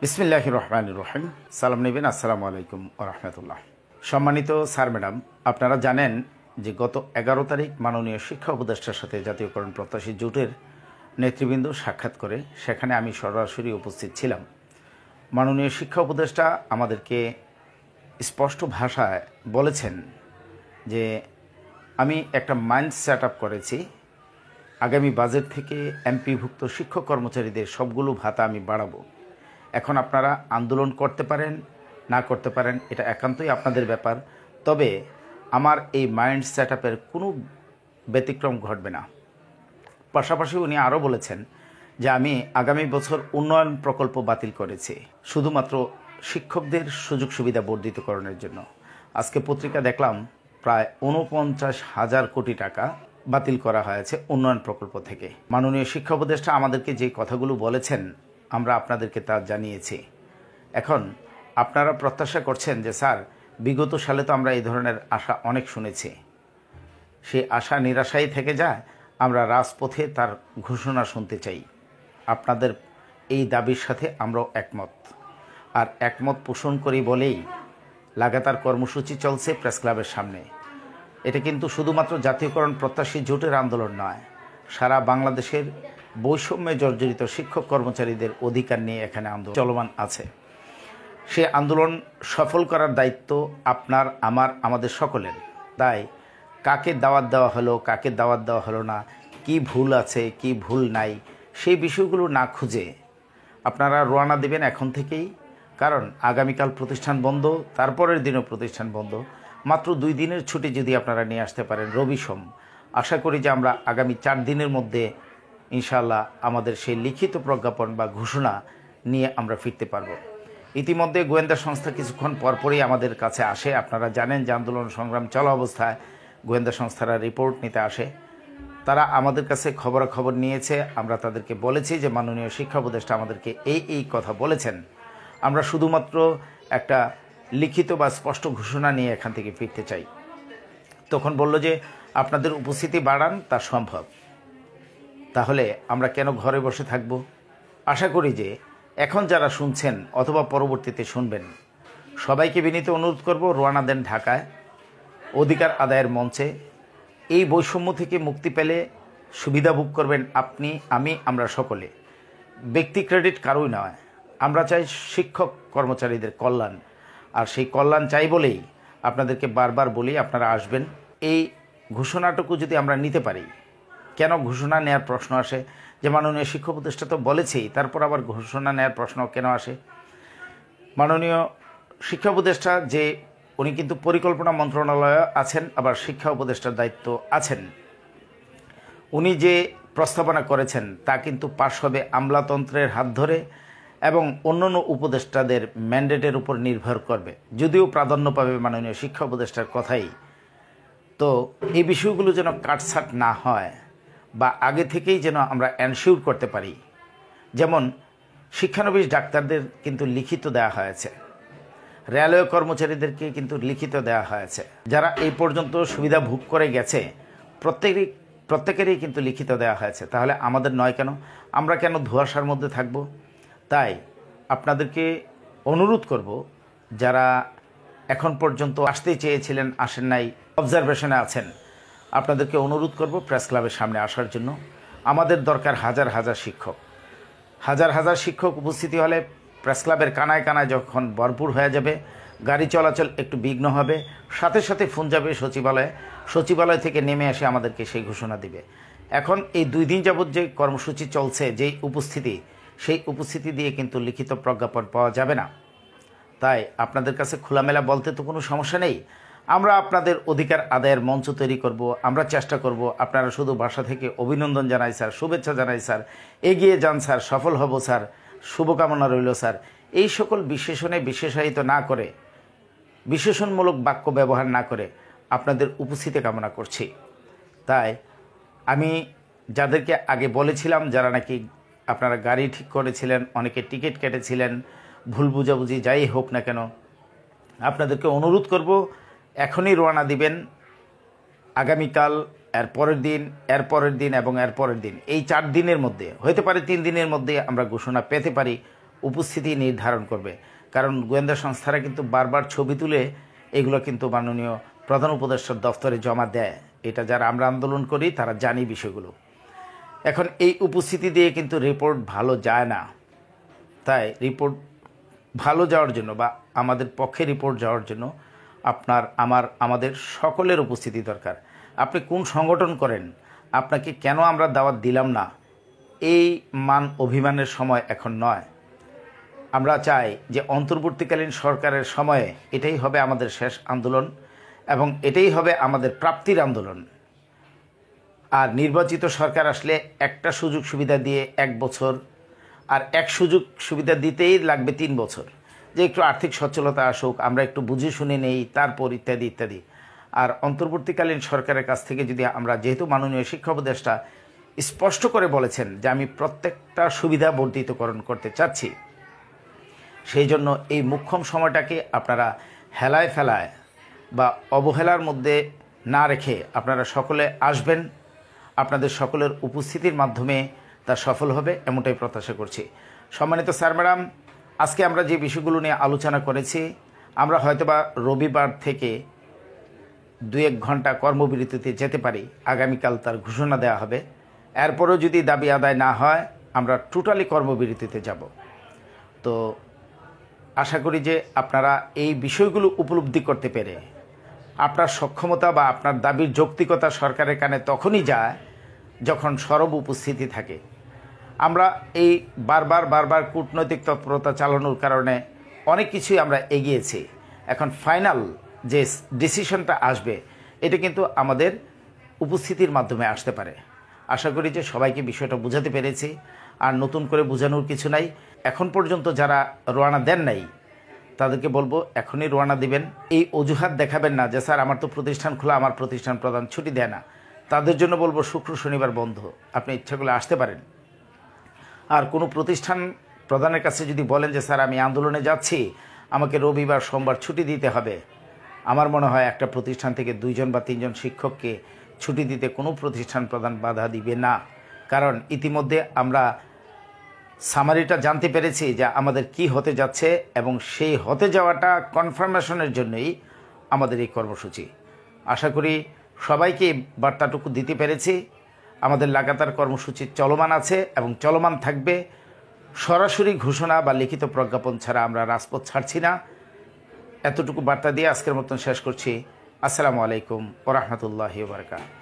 বিসমিল্লাহির রহমানির রহিম। সালাম নেবেন। আসসালামু আলাইকুম ওয়া রাহমাতুল্লাহ। সম্মানিত স্যার ম্যাডাম, আপনারা জানেন যে গত 11 তারিখ মাননীয় শিক্ষা উপদেষ্টার সাথে জাতীয়করণ প্রত্যাশী জোটের নেতৃবৃন্দ সাক্ষাৎ করে সেখানে আমি সরাসরি উপস্থিত ছিলাম। মাননীয় শিক্ষা উপদেষ্টা আমাদেরকে স্পষ্ট ভাষায় বলেছেন যে আমি একটা মাইন্ড সেট আপ করেছি, আগামী বাজেট থেকে এমপিভুক্ত শিক্ষক কর্মচারীদের সবগুলো ভাতা আমি বাড়াবো। এখন আপনারা আন্দোলন করতে পারেন, না করতে পারেন, এটা একান্তই আপনাদের ব্যাপার। তবে আমার এই মাইন্ড সেট আপের কোনো ব্যতিক্রম ঘটবে না। পাশাপাশি উনি আরও বলেছেন যে আমি আগামী বছর উন্নয়ন প্রকল্প বাতিল করেছি শুধুমাত্র শিক্ষকদের সুযোগ সুবিধা বর্ধিতকরণের জন্য। আজকে পত্রিকা দেখলাম প্রায় ৪৯,০০০ কোটি টাকা বাতিল করা হয়েছে উন্নয়ন প্রকল্প থেকে। মাননীয় শিক্ষা উপদেষ্টা আমাদেরকে যে কথাগুলো বলেছেন আমরা আপনাদেরকে তা জানিয়েছি। এখন আপনারা প্রত্যাশা করছেন যে স্যার বিগত সালে তো আমরা এই ধরনের আশা অনেক শুনেছি, সেই আশা নিরাশাই থেকে যায়। আমরা রাজপথে তার ঘোষণা শুনতে চাই। আপনাদের এই দাবির সাথে আমরাও একমত, আর একমত পোষণ করি বলেই লাগাতার কর্মসূচি চলছে প্রেস ক্লাবের সামনে। এটা কিন্তু শুধুমাত্র জাতীয়করণ প্রত্যাশী জোটের আন্দোলন নয়, সারা বাংলাদেশের বৈষম্যে জর্জরিত শিক্ষক কর্মচারীদের অধিকার নিয়ে এখানে আন্দোলন চলমান আছে। সে আন্দোলন সফল করার দায়িত্ব আপনার, আমার, আমাদের সকলের। তাই কাকে দাওয়াত দেওয়া হলো, কাকে দাওয়াত দেওয়া হলো না, কি ভুল আছে, কি ভুল নাই, সেই বিষয়গুলো না খুঁজে আপনারা রওনা দেবেন এখন থেকেই। কারণ আগামীকাল প্রতিষ্ঠান বন্ধ, তারপরের দিনও প্রতিষ্ঠান বন্ধ। মাত্র 2 দিনের ছুটি যদি আপনারা নিয়ে আসতে পারেন রবি সোম, আশা করি যে আমরা আগামী 4 দিনের মধ্যে ইনশাআল্লাহ আমাদের সেই লিখিত প্রজ্ঞাপন বা ঘোষণা নিয়ে আমরা ফিরতে পারব। ইতিমধ্যে গোয়েন্দা সংস্থা কিছুক্ষণ পরপরই আমাদের কাছে আসে। আপনারা জানেন যে আন্দোলন সংগ্রাম চলা অবস্থায় গোয়েন্দা সংস্থারা রিপোর্ট নিতে আসে। তারা আমাদের কাছে খবরাখবর নিয়েছে। আমরা তাদেরকে বলেছি যে মাননীয় শিক্ষা উপদেষ্টা আমাদেরকে এই কথা বলেছেন, আমরা শুধুমাত্র একটা লিখিত বা স্পষ্ট ঘোষণা নিয়ে এখান থেকে ফিরতে চাই। তখন বলল যে আপনাদের উপস্থিতি বাড়ান, তা সম্ভব। তাহলে আমরা কেন ঘরে বসে থাকব? আশা করি যে এখন যারা শুনছেন অথবা পরবর্তীতে শুনবেন, সবাইকে বিনীত অনুরোধ করব রওনা দেন ঢাকায়, অধিকার আদায়ের মঞ্চে। এই বৈষম্য থেকে মুক্তি পেলে সুবিধা ভোগ করবেন আপনি, আমি, আমরা সকলে। ব্যক্তি ক্রেডিট কারোই নয়, আমরা চাই শিক্ষক কর্মচারীদের কল্যাণ। আর সেই কল্যাণ চাই বলেই আপনাদেরকে বারবার বলি আপনারা আসবেন। এই ঘোষণাটুকু যদি আমরা নিতে পারি, কেন ঘোষণা নেওয়ার প্রশ্ন আসে যে মাননীয় শিক্ষা উপদেষ্টা তো বলেছেই, তারপর আবার ঘোষণা নেওয়ার প্রশ্ন কেন আসে? মাননীয় শিক্ষা উপদেষ্টা যে উনি কিন্তু পরিকল্পনা মন্ত্রণালয়ে আছেন, আবার শিক্ষা উপদেষ্টার দায়িত্ব আছেন। উনি যে প্রস্তাবনা করেছেন তা কিন্তু পাশ হবে আমলাতন্ত্রের হাত ধরে এবং অন্যান্য উপদেষ্টাদের ম্যান্ডেটের উপর নির্ভর করবে, যদিও প্রাধান্য পাবে মাননীয় শিক্ষা উপদেষ্টার কথাই। তো এই বিষয়গুলো যেন কাটছাট না হয় বা আগে থেকেই যেন আমরা এনশিওর করতে পারি। যেমন শিক্ষানবিশ ডাক্তারদের কিন্তু লিখিত দেওয়া হয়েছে, রেলওয়ে কর্মচারীদেরকে কিন্তু লিখিত দেওয়া হয়েছে, যারা এই পর্যন্ত সুবিধা ভোগ করে গেছে প্রত্যেকেরই কিন্তু লিখিত দেওয়া হয়েছে। তাহলে আমাদের নয় কেন? আমরা কেন ধোঁয়াশার মধ্যে থাকব? তাই আপনাদেরকে অনুরোধ করব, যারা এখন পর্যন্ত আসতেই চেয়েছিলেন আসেন নাই, অবজারভেশনে আছেন, আপনাদেরকে অনুরোধ করব প্রেস ক্লাবের সামনে আসার জন্য। আমাদের দরকার হাজার হাজার শিক্ষক। হাজার হাজার শিক্ষক উপস্থিতি হলে প্রেস ক্লাবের কানায় কানায় যখন ভরপুর হয়ে যাবে, গাড়ি চলাচল একটু বিঘ্ন হবে, সাথে সাথে ফোন যাবে সচিবালয় থেকে নেমে এসে আমাদেরকে সেই ঘোষণা দিবে। এখন এই 2 দিন যাবৎ যে কর্মসূচি চলছে, যেই উপস্থিতি, সেই উপস্থিতি দিয়ে কিন্তু লিখিত প্রজ্ঞাপন পাওয়া যাবে না। তাই আপনাদের কাছে খোলামেলা বলতে তো কোনো সমস্যা নেই। আমরা আপনাদের অধিকার আদায়ের মঞ্চ তৈরি করব, আমরা চেষ্টা করব। আপনারা শুধু বাসা থেকে অভিনন্দন জানাই স্যার, শুভেচ্ছা জানাই স্যার, এগিয়ে যান স্যার, সফল হব স্যার, শুভকামনা রইল স্যার, এই সকল বিশেষণে বিশেষায়িত না করে, বিশেষণমূলক বাক্য ব্যবহার না করে আপনাদের উপস্থিতি কামনা করছি। তাই আমি যাদেরকে আগে বলেছিলাম, যারা নাকি আপনারা গাড়ি ঠিক করেছিলেন, অনেকে টিকিট কেটেছিলেন, ভুল বুঝাবুঝি যাই হোক না কেন, আপনাদেরকে অনুরোধ করব এখনই রওনা দিবেন। আগামীকাল, এর পরের দিন, এর পরের দিন এবং এর পরের দিন, এই 4 দিনের মধ্যে, হতে পারে 3 দিনের মধ্যে আমরা ঘোষণা পেতে পারি, উপস্থিতি নির্ধারণ করবে। কারণ গোয়েন্দা সংস্থারা কিন্তু বারবার ছবি তুলে এগুলো কিন্তু মাননীয় প্রধান উপদেষ্টার দফতরে জমা দেয়। এটা যারা আমরা আন্দোলন করি তারা জানি বিষয়গুলো। এখন এই উপস্থিতি দিয়ে কিন্তু রিপোর্ট ভালো যায় না। তাই রিপোর্ট ভালো যাওয়ার জন্য বা আমাদের পক্ষে রিপোর্ট যাওয়ার জন্য আমাদের সকলের উপস্থিতি দরকার। আপনি কোন সংগঠন করেন, আপনাকে কেন আমরা দাওয়াত দিলাম না, এই মান অভিমানের সময় এখন নয়। আমরা চাই যে অন্তর্বর্তীকালীন সরকারের সময়ে এটাই হবে আমাদের শেষ আন্দোলন এবং এটাই হবে আমাদের প্রাপ্তির আন্দোলন। আর নির্বাচিত সরকার আসলে একটা সুযোগ সুবিধা দিয়ে 1 বছর, আর এক সুযোগ সুবিধা দিতেই লাগবে 3 বছর, যে একটু আর্থিক সচ্ছলতা আসুক, আমরা একটু বুঝে শুনে নেই, তারপর ইত্যাদি ইত্যাদি। আর অন্তর্বর্তীকালীন সরকারের কাছ থেকে যদি আমরা, যেহেতু মাননীয় শিক্ষা উপদেষ্টা স্পষ্ট করে বলেছেন যে আমি প্রত্যেকটা সুবিধা বর্ধিতকরণ করতে চাচ্ছি, সেই জন্য এই মোক্ষম সময়টাকে আপনারা হেলায় ফেলায় বা অবহেলার মধ্যে না রেখে আপনারা সকলে আসবেন। আপনাদের সকলের উপস্থিতির মাধ্যমে তা সফল হবে এমনটাই প্রত্যাশা করছি। সম্মানিত স্যার ম্যাডাম, আজকে আমরা যে বিষয়গুলো নিয়ে আলোচনা করেছি, আমরা হয়তোবা রবিবার থেকে 2-1 ঘন্টা কর্মবিরতিতে যেতে পারি। আগামীকাল তার ঘোষণা দেওয়া হবে। এরপরও যদি দাবি আদায় না হয় আমরা টোটালি কর্মবিরতিতে যাব। তো আশা করি যে আপনারা এই বিষয়গুলো উপলব্ধি করতে পেরে আপনার সক্ষমতা বা আপনার দাবির যৌক্তিকতা সরকারের কানে তখনই যায় যখন সরব উপস্থিতি থাকে। আমরা এই বারবার কূটনৈতিক তৎপরতা চালানোর কারণে অনেক কিছুই আমরা এগিয়েছি। এখন ফাইনাল যে ডিসিশনটা আসবে এটা কিন্তু আমাদের উপস্থিতির মাধ্যমে আসতে পারে। আশা করি যে সবাইকে বিষয়টা বোঝাতে পেরেছি। আর নতুন করে বোঝানোর কিছু নাই। এখন পর্যন্ত যারা রওনা দেন নাই তাদেরকে বলবো এখনই রওনা দিবেন। এই অজুহাত দেখাবেন না যে স্যার আমার তো প্রতিষ্ঠান খোলা, আমার প্রতিষ্ঠান প্রধান ছুটি দেয় না। তাদের জন্য বলবো শুক্র শনিবার বন্ধ, আপনি ইচ্ছা করলে আসতে পারেন। আর কোনো প্রতিষ্ঠান প্রধানের কাছে যদি বলেন যে স্যার আমি আন্দোলনে যাচ্ছি, আমাকে রবিবার সোমবার ছুটি দিতে হবে, আমার মনে হয় একটা প্রতিষ্ঠান থেকে 2 জন বা 3 জন শিক্ষককে ছুটি দিতে কোনো প্রতিষ্ঠান প্রধান বাধা দিবে না। কারণ ইতিমধ্যে আমরা সামারিটা জানতে পেরেছি যে আমাদের কি হতে যাচ্ছে এবং সেই হতে যাওয়াটা কনফার্মেশনের জন্যই আমাদের এই কর্মসূচি। আশা করি সবাইকে বার্তাটুকু দিতে পেরেছি। আমাদের লাগাতার কর্মসূচি চলমান আছে এবং চলমান থাকবে। সরাসরি ঘোষণা বা লিখিত প্রজ্ঞাপন ছাড়া আমরা রাজপথ ছাড়ছি না। এতটুকু বার্তা দিয়ে আজকের মতন শেষ করছি। আসসালামু আলাইকুম ওয়া রাহমাতুল্লাহি ওয়া বারাকাতুহু।